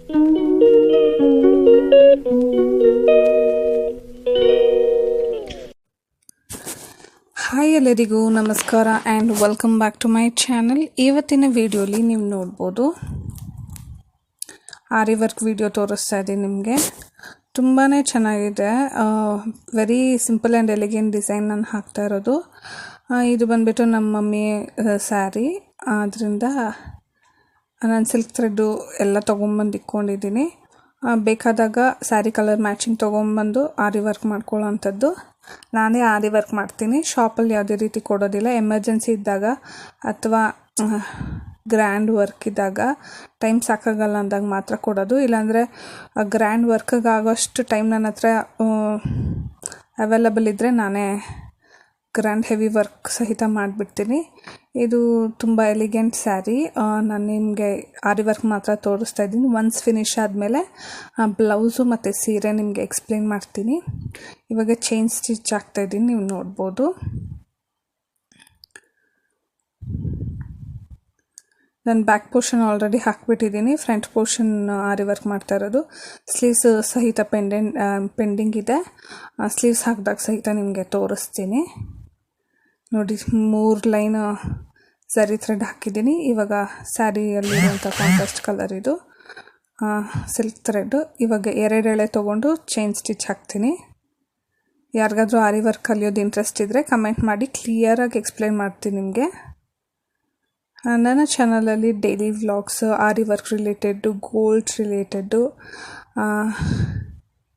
Hi ಎಲ್ಲರಿಗೂ ನಮಸ್ಕಾರ and welcome back to my channel. ಇವತ್ತಿನ ವಿಡಿಯೋಲಿ ನೀವು ನೋಡ್ಬೋದು ಆರಿ ವರ್ಕ್ ವಿಡಿಯೋ ತೋರಿಸ್ತಾ ಇದ್ದೀನಿ ನಿಮಗೆ. ತುಂಬಾ ಚೆನ್ನಾಗಿದೆ. Very simple and elegant design ನಾನು ಹಾಕ್ತಾ ಇರೋದು. ಇದು ಬಂದುಬಿಟ್ಟು ನಮ್ಮ ಮಮ್ಮಿ ಸ್ಯಾರಿ, ಅದರಿಂದ ನಾನು ಸಿಲ್ಕ್ ಥ್ರೆಡ್ಡು ಎಲ್ಲ ತೊಗೊಂಬಂದು ಇಟ್ಕೊಂಡಿದ್ದೀನಿ. ಬೇಕಾದಾಗ ಸ್ಯಾರಿ ಕಲರ್ ಮ್ಯಾಚಿಂಗ್ ತೊಗೊಂಬಂದು ಆರಿ ವರ್ಕ್ ಮಾಡ್ಕೊಳ್ಳೋ ಅಂಥದ್ದು. ನಾನೇ ಆರಿ ವರ್ಕ್ ಮಾಡ್ತೀನಿ, ಶಾಪಲ್ಲಿ ಯಾವುದೇ ರೀತಿ ಕೊಡೋದಿಲ್ಲ. ಎಮರ್ಜೆನ್ಸಿ ಇದ್ದಾಗ ಅಥವಾ ಗ್ರ್ಯಾಂಡ್ ವರ್ಕ್ ಇದ್ದಾಗ, ಟೈಮ್ ಸಾಕಾಗಲ್ಲ ಅಂದಾಗ ಮಾತ್ರ ಕೊಡೋದು. ಇಲ್ಲಾಂದರೆ ಗ್ರ್ಯಾಂಡ್ ವರ್ಕಿಗೆ ಆಗೋಷ್ಟು ಟೈಮ್ ನನ್ನ ಹತ್ರ ಅವೈಲಬಲ್ ಇದ್ದರೆ ನಾನೇ ಗ್ರ್ಯಾಂಡ್ ಹೆವಿ ವರ್ಕ್ ಸಹಿತ ಮಾಡಿಬಿಡ್ತೀನಿ. ಇದು ತುಂಬ ಎಲಿಗೆಂಟ್ ಸ್ಯಾರಿ. ನಾನು ನಿಮಗೆ ಆರಿ ವರ್ಕ್ ಮಾತ್ರ ತೋರಿಸ್ತಾ ಇದ್ದೀನಿ. ಒನ್ಸ್ ಫಿನಿಶ್ ಆದಮೇಲೆ ಬ್ಲೌಸು ಮತ್ತು ಸೀರೆ ನಿಮಗೆ ಎಕ್ಸ್ಪ್ಲೇನ್ ಮಾಡ್ತೀನಿ. ಇವಾಗ ಚೈನ್ ಸ್ಟಿಚ್ ಆಗ್ತಾಯಿದ್ದೀನಿ, ನೀವು ನೋಡ್ಬೋದು. ನಾನು ಬ್ಯಾಕ್ ಪೋರ್ಷನ್ ಆಲ್ರೆಡಿ ಹಾಕಿಬಿಟ್ಟಿದ್ದೀನಿ. ಫ್ರಂಟ್ ಪೋರ್ಷನ್ ಆರಿ ವರ್ಕ್ ಮಾಡ್ತಾ ಇರೋದು. ಸ್ಲೀವ್ಸ್ ಸಹಿತ ಪೆಂಡಿಂಗ್ ಇದೆ. ಸ್ಲೀವ್ಸ್ ಹಾಕಿದಾಗ ಸಹಿತ ನಿಮಗೆ ತೋರಿಸ್ತೀನಿ ನೋಡಿ. 3 ಲೈನ್ ಸರಿ ಥ್ರೆಡ್ ಹಾಕಿದ್ದೀನಿ. ಇವಾಗ ಸ್ಯಾರಿಯಲ್ಲಿರುವಂಥ ಕಾಂಟ್ರಾಸ್ಟ್ ಕಲರ್ ಇದು ಸಿಲ್ಕ್ ಥ್ರೆಡ್ಡು. ಇವಾಗ 2 ಎಳೆ ತೊಗೊಂಡು ಚೈನ್ ಸ್ಟಿಚ್ ಹಾಕ್ತೀನಿ. ಯಾರಿಗಾದ್ರೂ ಆರಿ ವರ್ಕ್ ಕಲಿಯೋದು ಇಂಟ್ರೆಸ್ಟ್ ಇದ್ದರೆ ಕಮೆಂಟ್ ಮಾಡಿ, ಕ್ಲಿಯರಾಗಿ ಎಕ್ಸ್ಪ್ಲೇನ್ ಮಾಡ್ತೀನಿ ನಿಮಗೆ. ನನ್ನ ಚಾನಲಲ್ಲಿ ಡೈಲಿ ವ್ಲಾಗ್ಸ್, ಆರಿ ವರ್ಕ್ ರಿಲೇಟೆಡ್ಡು, ಗೋಲ್ಡ್ ರಿಲೇಟೆಡ್ಡು,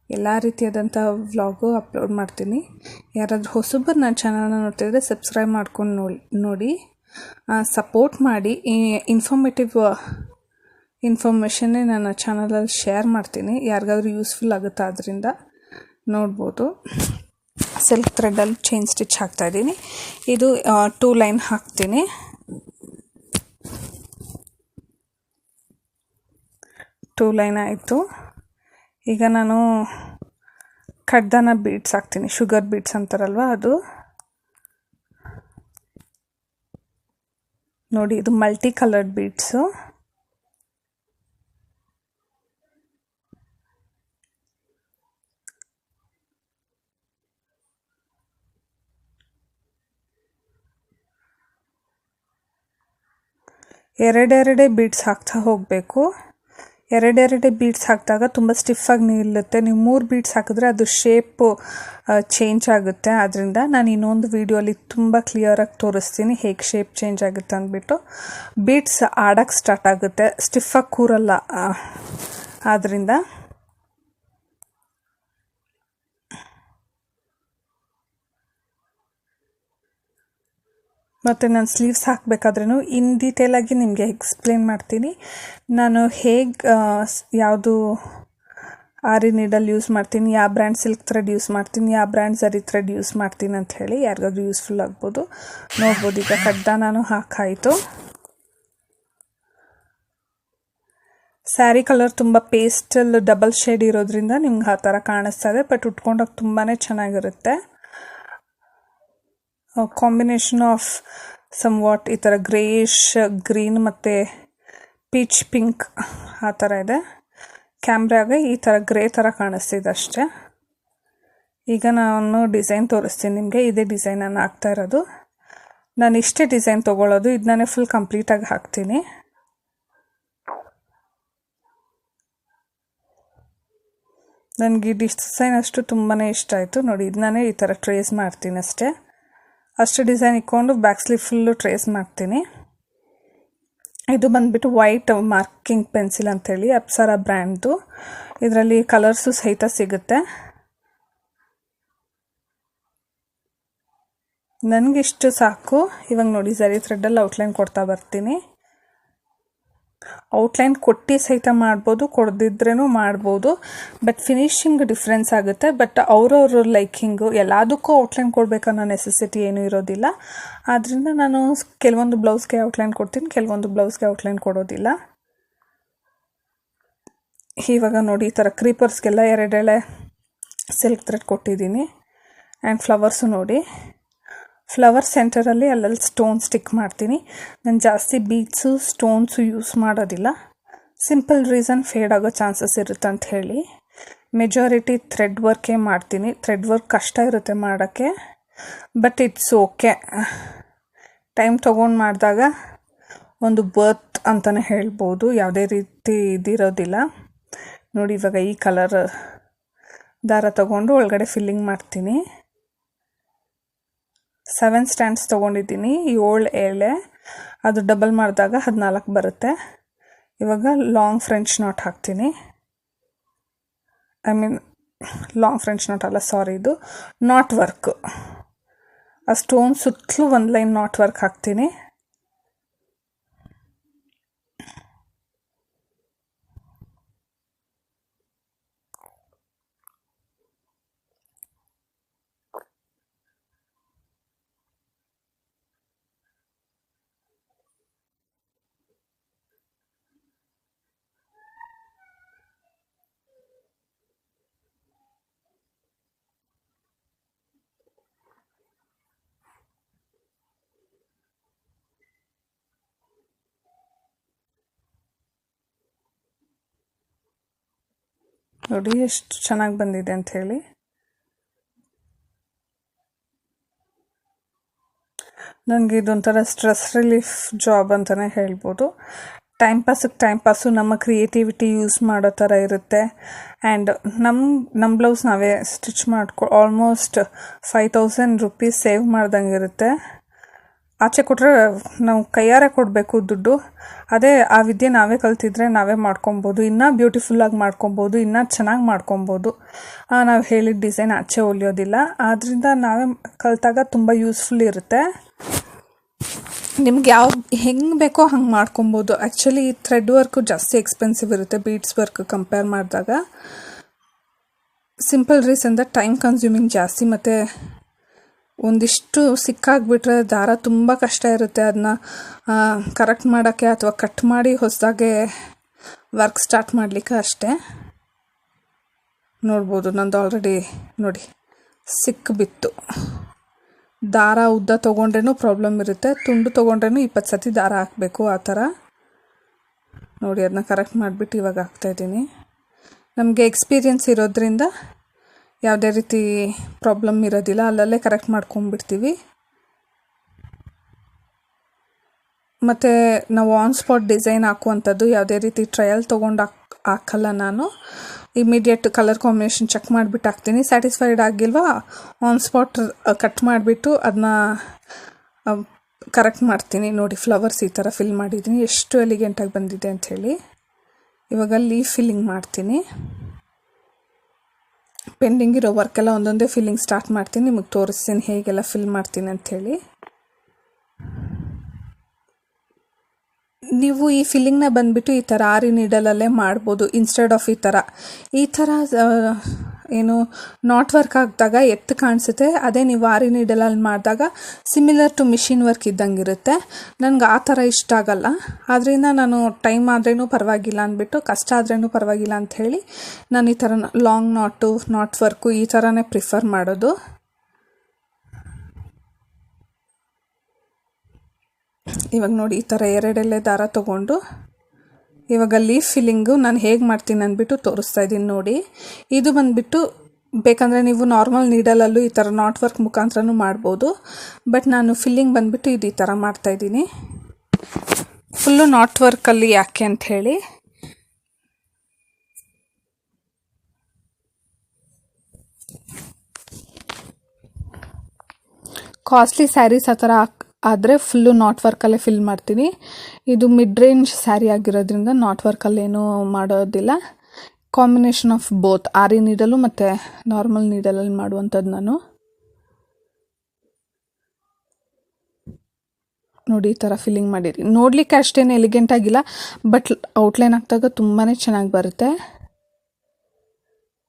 ಎಲ್ಲ ರೀತಿಯಾದಂಥ ವ್ಲಾಗು ಅಪ್ಲೋಡ್ ಮಾಡ್ತೀನಿ. ಯಾರಾದರೂ ಹೊಸಬರು ನನ್ನ ಚಾನಲ್ನ ನೋಡ್ತಿದ್ರೆ ಸಬ್ಸ್ಕ್ರೈಬ್ ಮಾಡ್ಕೊಂಡು ನೋಡಿ ಸಪೋರ್ಟ್ ಮಾಡಿ. ಇನ್ಫಾರ್ಮೇಷನ್ನೇ ನನ್ನ ಚಾನಲಲ್ಲಿ ಶೇರ್ ಮಾಡ್ತೀನಿ. ಯಾರಿಗಾದ್ರೂ ಯೂಸ್ಫುಲ್ ಆಗುತ್ತೆ, ಅದರಿಂದ ನೋಡ್ಬೋದು. ಸಿಲ್ಕ್ ಥ್ರೆಡ್ಡಲ್ಲಿ ಚೈನ್ ಸ್ಟಿಚ್ ಹಾಕ್ತಾಯಿದ್ದೀನಿ. ಇದು 2 ಲೈನ್ ಹಾಕ್ತೀನಿ. 2 ಲೈನ್ ಆಯಿತು. ಈಗ ನಾನು ಕಡ್ದಾನ ಬೀಡ್ಸ್ ಹಾಕ್ತೀನಿ. ಶುಗರ್ ಬೀಡ್ಸ್ ಅಂತಾರಲ್ವ ಅದು. ನೋಡಿ, ಇದು ಮಲ್ಟಿ ಕಲರ್ಡ್ ಬೀಡ್ಸು. ಎರಡೆರಡೇ ಬೀಡ್ಸ್ ಹಾಕ್ತಾ ಹೋಗಬೇಕು. ಎರಡೆರಡೇ ಬೀಡ್ಸ್ ಹಾಕಿದಾಗ ತುಂಬ ಸ್ಟಿಫಾಗಿ ನಿಲ್ಲುತ್ತೆ. ನೀವು 3 ಬೀಡ್ಸ್ ಹಾಕಿದ್ರೆ ಅದು ಶೇಪು ಚೇಂಜ್ ಆಗುತ್ತೆ. ಆದ್ದರಿಂದ ನಾನು ಇನ್ನೊಂದು ವೀಡಿಯೋಲಿ ತುಂಬ ಕ್ಲಿಯರಾಗಿ ತೋರಿಸ್ತೀನಿ ಹೇಗೆ ಶೇಪ್ ಚೇಂಜ್ ಆಗುತ್ತೆ ಅಂದ್ಬಿಟ್ಟು. ಬೀಡ್ಸ್ ಆಡೋಕ್ಕೆ ಸ್ಟಾರ್ಟ್ ಆಗುತ್ತೆ, ಸ್ಟಿಫಾಗಿ ಕೂರಲ್ಲ. ಆದ್ದರಿಂದ ಮತ್ತು ನಾನು ಸ್ಲೀವ್ಸ್ ಹಾಕಬೇಕಾದ್ರೂ ಇನ್ ಡೀಟೇಲಾಗಿ ನಿಮಗೆ ಎಕ್ಸ್ಪ್ಲೇನ್ ಮಾಡ್ತೀನಿ. ನಾನು ಹೇಗೆ ಯಾವುದು ಆರಿ ನೀಡಲ್ ಯೂಸ್ ಮಾಡ್ತೀನಿ, ಯಾವ ಬ್ರ್ಯಾಂಡ್ ಸಿಲ್ಕ್ ಥ್ರೆಡ್ ಯೂಸ್ ಮಾಡ್ತೀನಿ, ಯಾವ ಬ್ರ್ಯಾಂಡ್ ಝರಿ ಥ್ರೆಡ್ ಯೂಸ್ ಮಾಡ್ತೀನಿ ಅಂತ ಹೇಳಿ ಯಾರಿಗಾದ್ರೂ ಯೂಸ್ಫುಲ್ ಆಗ್ಬೋದು, ನೋಡ್ಬೋದು. ಈಗ ಕಡ್ದಾನೂ ಹಾಕಾಯಿತು. ಸ್ಯಾರಿ ಕಲರ್ ತುಂಬ ಪೇಸ್ಟಲ್ ಡಬಲ್ ಶೇಡ್ ಇರೋದ್ರಿಂದ ನಿಮ್ಗೆ ಆ ಥರ ಕಾಣಿಸ್ತಾ ಇದೆ, ಬಟ್ ಉಟ್ಕೊಂಡಾಗ ತುಂಬಾ ಚೆನ್ನಾಗಿರುತ್ತೆ. ಕಾಂಬಿನೇಷನ್ ಆಫ್ ಸಮ್ ವಾಟ್ ಈ ಥರ ಗ್ರೇಯಿಶ್ ಗ್ರೀನ್ ಮತ್ತು ಪೀಚ್ ಪಿಂಕ್ ಆ ಥರ ಇದೆ. ಕ್ಯಾಮ್ರಾಗೆ ಈ ಥರ ಗ್ರೇ ಥರ ಕಾಣಿಸ್ತಿದೆ ಅಷ್ಟೇ. ಈಗ ನಾನು ಡಿಸೈನ್ ತೋರಿಸ್ತೀನಿ ನಿಮಗೆ. ಇದೇ ಡಿಸೈನ್ ನಾನು ಹಾಕ್ತಾ ಇರೋದು. ನಾನು ಇಷ್ಟೇ ಡಿಸೈನ್ ತೊಗೊಳ್ಳೋದು. ಇದನ್ನೇ ಫುಲ್ ಕಂಪ್ಲೀಟಾಗಿ ಹಾಕ್ತೀನಿ. ನನಗೆ ಈ ಡಿಸೈನ್ ಅಷ್ಟು ತುಂಬಾ ಇಷ್ಟ ಆಯಿತು ನೋಡಿ. ಇದನ್ನೇ ಈ ಥರ ಟ್ರೇಸ್ ಮಾಡ್ತೀನಿ ಅಷ್ಟೇ. ಅಷ್ಟು ಡಿಸೈನ್ ಇಟ್ಕೊಂಡು ಬ್ಯಾಕ್ ಸ್ಲೀವ್ ಫುಲ್ಲು ಟ್ರೇಸ್ ಮಾಡ್ತೀನಿ. ಇದು ಬಂದುಬಿಟ್ಟು ವೈಟ್ ಮಾರ್ಕಿಂಗ್ ಪೆನ್ಸಿಲ್ ಅಂಥೇಳಿ ಅಪ್ಸರಾ ಬ್ರ್ಯಾಂಡ್ದು. ಇದರಲ್ಲಿ ಕಲರ್ಸು ಸಹಿತ ಸಿಗುತ್ತೆ. ನನಗಿಷ್ಟು ಸಾಕು. ಇವಾಗ ನೋಡಿ, ಝರಿ ಥ್ರೆಡ್ಡಲ್ಲಿ ಔಟ್ಲೈನ್ ಕೊಡ್ತಾ ಬರ್ತೀನಿ. ಔಟ್ಲೈನ್ ಕೊಟ್ಟು ಸಹಿತ ಮಾಡ್ಬೋದು, ಕೊಡದಿದ್ರೂ ಮಾಡ್ಬೋದು. ಬಟ್ ಫಿನಿಶಿಂಗ್ ಡಿಫ್ರೆನ್ಸ್ ಆಗುತ್ತೆ. ಬಟ್ ಅವ್ರವ್ರ ಲೈಕಿಂಗು, ಎಲ್ಲದಕ್ಕೂ ಔಟ್ಲೈನ್ ಕೊಡಬೇಕನ್ನೋ ನೆಸೆಸಿಟಿ ಏನೂ ಇರೋದಿಲ್ಲ. ಆದ್ದರಿಂದ ನಾನು ಕೆಲವೊಂದು ಬ್ಲೌಸ್ಗೆ ಔಟ್ಲೈನ್ ಕೊಡ್ತೀನಿ, ಕೆಲವೊಂದು ಬ್ಲೌಸ್ಗೆ ಔಟ್ಲೈನ್ ಕೊಡೋದಿಲ್ಲ. ಇವಾಗ ನೋಡಿ, ಈ ಥರ ಕ್ರೀಪರ್ಸ್ಗೆಲ್ಲ 2 ಎಳೆ ಸಿಲ್ಕ್ ಥ್ರೆಡ್ ಕೊಟ್ಟಿದ್ದೀನಿ. ಆ್ಯಂಡ್ ಫ್ಲವರ್ಸು ನೋಡಿ, ಫ್ಲವರ್ ಸೆಂಟರಲ್ಲಿ ಅಲ್ಲಲ್ಲಿ ಸ್ಟೋನ್ ಸ್ಟಿಕ್ ಮಾಡ್ತೀನಿ. ನಾನು ಜಾಸ್ತಿ ಬೀಡ್ಸು ಸ್ಟೋನ್ಸು ಯೂಸ್ ಮಾಡೋದಿಲ್ಲ. ಸಿಂಪಲ್ ರೀಸನ್ ಫೇಡ್ ಆಗೋ ಚಾನ್ಸಸ್ ಇರುತ್ತೆ ಅಂತ ಹೇಳಿ ಮೆಜಾರಿಟಿ ಥ್ರೆಡ್ ವರ್ಕೇ ಮಾಡ್ತೀನಿ. ಥ್ರೆಡ್ ವರ್ಕ್ ಕಷ್ಟ ಇರುತ್ತೆ ಮಾಡೋಕ್ಕೆ, ಬಟ್ ಇಟ್ಸ್ ಓಕೆ. ಟೈಮ್ ತೊಗೊಂಡು ಮಾಡಿದಾಗ ಒಂದು ಬರ್ತ್ ಅಂತಲೇ ಹೇಳ್ಬೋದು, ಯಾವುದೇ ರೀತಿ ಇದಿರೋದಿಲ್ಲ. ನೋಡಿ ಇವಾಗ ಈ ಕಲರ್ ದಾರ ತಗೊಂಡು ಒಳಗಡೆ ಫಿಲ್ಲಿಂಗ್ ಮಾಡ್ತೀನಿ. 7 ಸ್ಟ್ಯಾಂಡ್ಸ್ ತೊಗೊಂಡಿದ್ದೀನಿ, 7 ಎಳೆ, ಅದು ಡಬಲ್ ಮಾಡಿದಾಗ 14 ಬರುತ್ತೆ. ಇವಾಗ ಲಾಂಗ್ ಫ್ರೆಂಚ್ ನಾಟ್ ಹಾಕ್ತೀನಿ. ಲಾಂಗ್ ಫ್ರೆಂಚ್ ನಾಟ್ ಅಲ್ಲ, ಸಾರಿ, ಇದು ನಾಟ್ ವರ್ಕ್. ಆ ಸ್ಟೋನ್ ಸುತ್ತಲೂ ಒಂದು ಲೈನ್ ನಾಟ್ ವರ್ಕ್ ಹಾಕ್ತೀನಿ. ನೋಡಿ ಎಷ್ಟು ಚೆನ್ನಾಗಿ ಬಂದಿದೆ ಅಂತ ಹೇಳಿ. ನನಗೆ ಇದೊಂಥರ ಸ್ಟ್ರೆಸ್ ರಿಲೀಫ್ ಜಾಬ್ ಅಂತಲೇ ಹೇಳ್ಬೋದು. ಟೈಮ್ ಪಾಸು ನಮ್ಮ ಕ್ರಿಯೇಟಿವಿಟಿ ಯೂಸ್ ಮಾಡೋ ಥರ ಇರುತ್ತೆ. ಆ್ಯಂಡ್ ನಮ್ಮ ಬ್ಲೌಸ್ ನಾವೇ ಸ್ಟಿಚ್ ಆಲ್ಮೋಸ್ಟ್ 5000 ರೂಪೀಸ್ ಸೇವ್ ಮಾಡ್ದಂಗೆ ಇರುತ್ತೆ. ಆಚೆ ಕೊಟ್ಟರೆ ನಾವು ಕೈಯಾರೆ ಕೊಡಬೇಕು ದುಡ್ಡು. ಅದೇ ಆ ವಿದ್ಯೆ ನಾವೇ ಕಲ್ತಿದ್ರೆ ನಾವೇ ಮಾಡ್ಕೊಬೋದು, ಇನ್ನೂ ಬ್ಯೂಟಿಫುಲ್ಲಾಗಿ ಮಾಡ್ಕೊಬೋದು, ಇನ್ನೂ ಚೆನ್ನಾಗಿ ಮಾಡ್ಕೊಬೋದು. ನಾವು ಹೇಳಿದ ಡಿಸೈನ್ ಆಚೆ ಹೊಲಿಯೋದಿಲ್ಲ, ಆದ್ದರಿಂದ ನಾವೇ ಕಲಿತಾಗ ತುಂಬ ಯೂಸ್ಫುಲ್ ಇರುತ್ತೆ. ನಿಮ್ಗೆ ಹೆಂಗೆ ಬೇಕೋ ಹಂಗೆ ಮಾಡ್ಕೊಬೋದು. ಆ್ಯಕ್ಚುಲಿ ಥ್ರೆಡ್ ವರ್ಕು ಜಾಸ್ತಿ ಎಕ್ಸ್ಪೆನ್ಸಿವ್ ಇರುತ್ತೆ ಬೀಡ್ಸ್ ವರ್ಕ್ ಕಂಪೇರ್ ಮಾಡಿದಾಗ. ಸಿಂಪಲ್ ರೀಸನ್ ಟೈಮ್ ಕನ್ಸ್ಯೂಮಿಂಗ್ ಜಾಸ್ತಿ, ಮತ್ತು ಒಂದಿಷ್ಟು ಸಿಕ್ಕಾಗ್ಬಿಟ್ರೆ ದಾರ ತುಂಬ ಕಷ್ಟ ಇರುತ್ತೆ. ಅದನ್ನ ಕರೆಕ್ಟ್ ಮಾಡೋಕ್ಕೆ ಅಥವಾ ಕಟ್ ಮಾಡಿ ಹೊಸದಾಗೆ ವರ್ಕ್ ಸ್ಟಾರ್ಟ್ ಮಾಡಲಿಕ್ಕೆ ಅಷ್ಟೇ. ನೋಡ್ಬೋದು ನಂದು ಆಲ್ರೆಡಿ ನೋಡಿ ಸಿಕ್ಕಿಬಿತ್ತು. ದಾರ ಉದ್ದ ತೊಗೊಂಡ್ರೂ ಪ್ರಾಬ್ಲಮ್ ಇರುತ್ತೆ, ತುಂಡು ತೊಗೊಂಡ್ರೂ 20 ಸತಿ ದಾರ ಹಾಕಬೇಕು. ಆ ಥರ ನೋಡಿ ಅದನ್ನ ಕರೆಕ್ಟ್ ಮಾಡಿಬಿಟ್ಟು ಇವಾಗ ಹಾಕ್ತಾಯಿದ್ದೀನಿ. ನಮಗೆ ಎಕ್ಸ್ಪೀರಿಯೆನ್ಸ್ ಇರೋದ್ರಿಂದ ಯಾವುದೇ ರೀತಿ ಪ್ರಾಬ್ಲಮ್ ಇರೋದಿಲ್ಲ, ಅಲ್ಲಲ್ಲೇ ಕರೆಕ್ಟ್ ಮಾಡ್ಕೊಂಡ್ಬಿಡ್ತೀವಿ. ಮತ್ತು ನಾವು ಆನ್ ಸ್ಪಾಟ್ ಡಿಸೈನ್ ಹಾಕುವಂಥದ್ದು ಯಾವುದೇ ರೀತಿ ಟ್ರಯಲ್ ತೊಗೊಂಡು ಹಾಕಲ್ಲ ನಾನು. ಇಮಿಡಿಯೇಟ್ ಕಲರ್ ಕಾಂಬಿನೇಷನ್ ಚೆಕ್ ಮಾಡಿಬಿಟ್ಟು ಹಾಕ್ತೀನಿ. ಸ್ಯಾಟಿಸ್ಫೈಡ್ ಆಗಿಲ್ವಾ ಆನ್ ಸ್ಪಾಟ್ ಕಟ್ ಮಾಡಿಬಿಟ್ಟು ಅದನ್ನ ಕರೆಕ್ಟ್ ಮಾಡ್ತೀನಿ. ನೋಡಿ ಫ್ಲವರ್ಸ್ ಈ ಥರ ಫಿಲ್ ಮಾಡಿದ್ದೀನಿ, ಎಷ್ಟು ಎಲಿಗೆಂಟಾಗಿ ಬಂದಿದೆ ಅಂಥೇಳಿ. ಇವಾಗ ಲೀಫ್ ಫಿಲ್ಲಿಂಗ್ ಮಾಡ್ತೀನಿ. ಪೆಂಡಿಂಗ್ ಇರೋ ವರ್ಕೆಲ್ಲ ಒಂದೊಂದೇ ಫಿಲ್ಲಿಂಗ್ ಸ್ಟಾರ್ಟ್ ಮಾಡ್ತೀನಿ. ನಿಮಗೆ ತೋರಿಸ್ತೀನಿ ಹೇಗೆಲ್ಲ ಫಿಲ್ ಮಾಡ್ತೀನಿ ಅಂಥೇಳಿ. ನೀವು ಈ ಫಿಲ್ಲಿಂಗ್ನ ಬಂದುಬಿಟ್ಟು ಈ ಥರ ಆರಿ ನೀಡಲಲ್ಲೇ ಮಾಡ್ಬೋದು. ಇನ್ಸ್ಟೆಡ್ ಆಫ್ ಈ ಥರ ಏನು ನಾಟ್ ವರ್ಕ್ ಹಾಕಿದಾಗ ಎತ್ತು ಕಾಣಿಸುತ್ತೆ. ಅದೇ ನೀವು ಆರಿ ನೀಡಲಲ್ಲಿ ಮಾಡಿದಾಗ ಸಿಮಿಲರ್ ಟು ಮಿಷಿನ್ ವರ್ಕ್ ಇದ್ದಂಗೆ ಇರುತ್ತೆ. ನನಗೆ ಆ ಥರ ಇಷ್ಟ ಆಗಲ್ಲ, ಆದ್ದರಿಂದ ನಾನು ಟೈಮ್ ಆದ್ರೂ ಪರವಾಗಿಲ್ಲ ಅಂದ್ಬಿಟ್ಟು, ಕಷ್ಟ ಆದ್ರೂ ಪರವಾಗಿಲ್ಲ ಅಂಥೇಳಿ ನಾನು ಈ ಥರ ಲಾಂಗ್ ನಾಟ್ ವರ್ಕು ಈ ಥರನೇ ಪ್ರಿಫರ್ ಮಾಡೋದು. ಇವಾಗ ನೋಡಿ ಈ ಥರ 2 ಎಳೆ ದಾರ ತೊಗೊಂಡು ಇವಾಗ ಲೀಫ್ ಫಿಲ್ಲಿಂಗು ನಾನು ಹೇಗೆ ಮಾಡ್ತೀನಿ ಅಂದ್ಬಿಟ್ಟು ತೋರಿಸ್ತಾ ಇದ್ದೀನಿ ನೋಡಿ. ಇದು ಬಂದುಬಿಟ್ಟು ಬೇಕಂದರೆ ನೀವು ನಾರ್ಮಲ್ ನೀಡಲಲ್ಲೂ ಈ ಥರ ನಾಟ್ ವರ್ಕ್ ಮುಖಾಂತರನೂ ಮಾಡ್ಬೋದು. ಬಟ್ ನಾನು ಫಿಲ್ಲಿಂಗ್ ಬಂದುಬಿಟ್ಟು ಇದು ಈ ಥರ ಮಾಡ್ತಾಯಿದ್ದೀನಿ. ಫುಲ್ಲು ನಾಟ್ ವರ್ಕಲ್ಲಿ ಯಾಕೆ ಅಂಥೇಳಿ, ಕಾಸ್ಟ್ಲಿ ಸ್ಯಾರೀಸ್ ಆ ಥರ ಆದರೆ ಫುಲ್ಲು ನಾಟ್ ವರ್ಕಲ್ಲೇ ಫಿಲ್ ಮಾಡ್ತೀನಿ. ಇದು ಮಿಡ್ ರೇಂಜ್ ಸ್ಯಾರಿ ಆಗಿರೋದ್ರಿಂದ ನಾಟ್ ವರ್ಕಲ್ಲೇನೂ ಮಾಡೋದಿಲ್ಲ. ಕಾಂಬಿನೇಷನ್ ಆಫ್ ಬೋತ್ ಆರಿ ನೀಡಲು ಮತ್ತು ನಾರ್ಮಲ್ ನೀಡಲಲ್ಲಿ ಮಾಡುವಂಥದ್ದು ನಾನು. ನೋಡಿ ಈ ಥರ ಫಿಲ್ಲಿಂಗ್ ಮಾಡಿರಿ. ನೋಡಲಿಕ್ಕೆ ಅಷ್ಟೇನು ಎಲಿಗೆಂಟ್ ಆಗಿಲ್ಲ, ಬಟ್ ಔಟ್ಲೈನ್ ಹಾಕಿದಾಗ ತುಂಬಾ ಚೆನ್ನಾಗಿ ಬರುತ್ತೆ.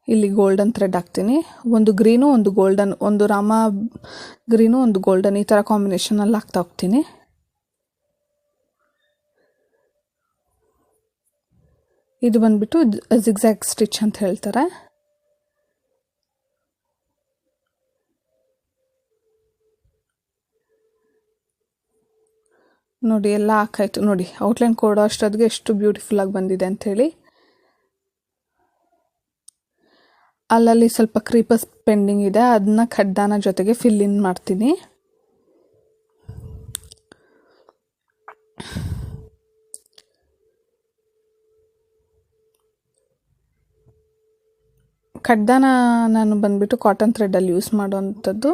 ಇಲ್ಲಿ ಗೋಲ್ಡನ್ ಥ್ರೆಡ್ ಹಾಕ್ತೀನಿ. ಒಂದು ಗ್ರೀನು, ಒಂದು ಗೋಲ್ಡನ್, ಒಂದು ರಾಮ ಗ್ರೀನು, ಒಂದು ಗೋಲ್ಡನ್, ಈ ಥರ ಕಾಂಬಿನೇಷನಲ್ಲಿ ಹಾಕ್ತಾ ಹೋಗ್ತೀನಿ. ಇದು ಬಂದುಬಿಟ್ಟು ಜಿಗ್ಜ್ಯಾಗ್ ಸ್ಟಿಚ್ ಅಂತ ಹೇಳ್ತಾರೆ. ನೋಡಿ ಎಲ್ಲ ಹಾಕಾಯ್ತು. ನೋಡಿ ಔಟ್ಲೈನ್ ಕೊಡೋ ಅಷ್ಟೊತ್ತಿಗೆ ಎಷ್ಟು ಬ್ಯೂಟಿಫುಲ್ಲಾಗಿ ಬಂದಿದೆ ಅಂಥೇಳಿ. ಅಲ್ಲಲ್ಲಿ ಸ್ವಲ್ಪ ಕ್ರೀಪರ್ಸ್ ಪೆಂಡಿಂಗ್ ಇದೆ, ಅದನ್ನ ಖಡ್ದಾನ ಜೊತೆಗೆ ಫಿಲ್ ಇನ್ ಮಾಡ್ತೀನಿ. ಖಡ್ದಾನ ನಾನು ಬಂದ್ಬಿಟ್ಟು ಕಾಟನ್ ಥ್ರೆಡಲ್ಲಿ ಯೂಸ್ ಮಾಡೋವಂಥದ್ದು.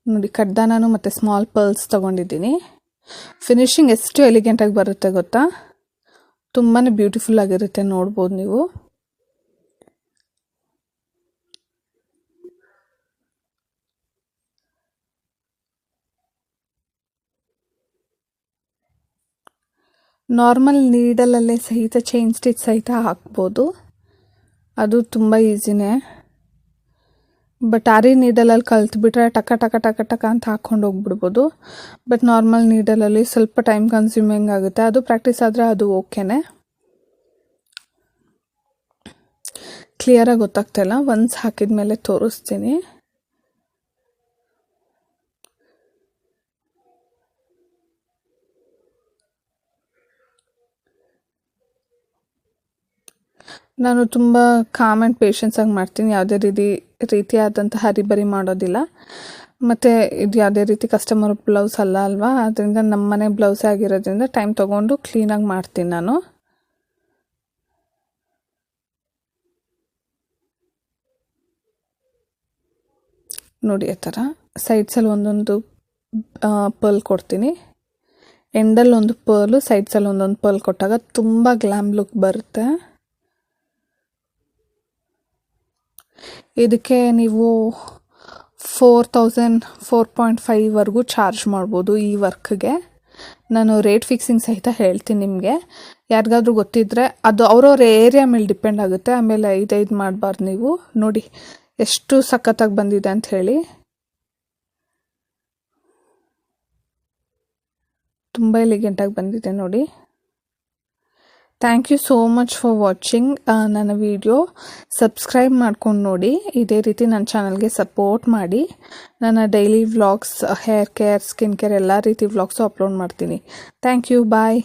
ನೋಡಿ ಖಡ್ದಾನೂ ಮತ್ತು ಸ್ಮಾಲ್ ಪರ್ಲ್ಸ್ ತೊಗೊಂಡಿದ್ದೀನಿ. ಫಿನಿಶಿಂಗ್ ಎಷ್ಟು ಎಲಿಗೆಂಟಾಗಿ ಬರುತ್ತೆ ಗೊತ್ತಾ, ತುಂಬಾ ಬ್ಯೂಟಿಫುಲ್ ಆಗಿರುತ್ತೆ, ನೋಡ್ಬೋದು ನೀವು. ನಾರ್ಮಲ್ ನೀಡಲಲ್ಲೇ ಸಹಿತ ಚೈನ್ ಸ್ಟಿಚ್ ಸಹಿತ ಹಾಕ್ಬೋದು, ಅದು ತುಂಬ ಈಸಿನೇ. ಬಟ್ ಆರಿ ನೀಡಲಲ್ಲಿ ಕಲ್ತ್ಬಿಟ್ರೆ ಟಕ ಟಕ ಟಕ ಟಕ ಅಂತ ಹಾಕ್ಕೊಂಡು ಹೋಗ್ಬಿಡ್ಬೋದು. ಬಟ್ ನಾರ್ಮಲ್ ನೀಡಲಲ್ಲಿ ಸ್ವಲ್ಪ ಟೈಮ್ ಕನ್ಸ್ಯೂಮಿಂಗ್ ಆಗುತ್ತೆ. ಅದು ಪ್ರಾಕ್ಟೀಸ್ ಆದರೆ ಅದು ಓಕೆನೆ. ಕ್ಲಿಯರಾಗಿ ಗೊತ್ತಾಗ್ತಾಯಿಲ್ಲ, ಒನ್ಸ್ ಹಾಕಿದ ಮೇಲೆ ತೋರಿಸ್ತೀನಿ. ನಾನು ತುಂಬ ಕಾಮ್ ಆ್ಯಂಡ್ ಪೇಷನ್ಸಾಗಿ ಮಾಡ್ತೀನಿ, ಯಾವುದೇ ರೀತಿಯಾದಂತಹ ಹರಿಬರಿ ಮಾಡೋದಿಲ್ಲ. ಮತ್ತು ಇದು ಯಾವುದೇ ರೀತಿ ಕಸ್ಟಮರ್ ಬ್ಲೌಸ್ ಅಲ್ಲ ಅಲ್ವಾ, ಅದರಿಂದ ನಮ್ಮ ಮನೆ ಬ್ಲೌಸ್ ಆಗಿರೋದ್ರಿಂದ ಟೈಮ್ ತೊಗೊಂಡು ಕ್ಲೀನಾಗಿ ಮಾಡ್ತೀನಿ ನಾನು. ನೋಡಿ ಆ ಥರ ಸೈಡ್ಸಲ್ಲಿ ಒಂದೊಂದು ಪರ್ಲ್ ಕೊಡ್ತೀನಿ. ಎಂಡಲ್ಲಿ ಒಂದು ಪರ್ಲು, ಸೈಡ್ಸಲ್ಲಿ ಒಂದೊಂದು ಪರ್ಲ್ ಕೊಟ್ಟಾಗ ತುಂಬ ಗ್ಲಾಮ್ ಲುಕ್ ಬರುತ್ತೆ. ಇದಕ್ಕೆ ನೀವು 4000 4.5ವರೆಗೂ ಚಾರ್ಜ್ ಮಾಡ್ಬೋದು ಈ ವರ್ಕ್ಗೆ. ನಾನು ರೇಟ್ ಫಿಕ್ಸಿಂಗ್ ಸಹಿತ ಹೇಳ್ತೀನಿ ನಿಮಗೆ, ಯಾರಿಗಾದ್ರೂ ಗೊತ್ತಿದ್ದರೆ. ಅದು ಅವ್ರವ್ರ ಏರಿಯಾ ಮೇಲೆ ಡಿಪೆಂಡ್ ಆಗುತ್ತೆ. ಆಮೇಲೆ ಇದು ಮಾಡಬಾರ್ದು ನೀವು. ನೋಡಿ ಎಷ್ಟು ಸಖತ್ತಾಗಿ ಬಂದಿದೆ ಅಂತ ಹೇಳಿ, ತುಂಬ ಎಲಿಗೆಂಟಾಗಿ ಬಂದಿದೆ ನೋಡಿ. Thank you so much for watching ನನ್ನ ವಿಡಿಯೋ. ಸಬ್ಸ್ಕ್ರೈಬ್ ಮಾಡ್ಕೊಂಡು ನೋಡಿ, ಇದೇ ರೀತಿ ನನ್ನ ಚಾನಲ್ಗೆ ಸಪೋರ್ಟ್ ಮಾಡಿ. ನನ್ನ daily vlogs, hair care, skin care ಎಲ್ಲ ರೀತಿ ವ್ಲಾಗ್ಸು ಅಪ್ಲೋಡ್ ಮಾಡ್ತೀನಿ. Thank you, bye.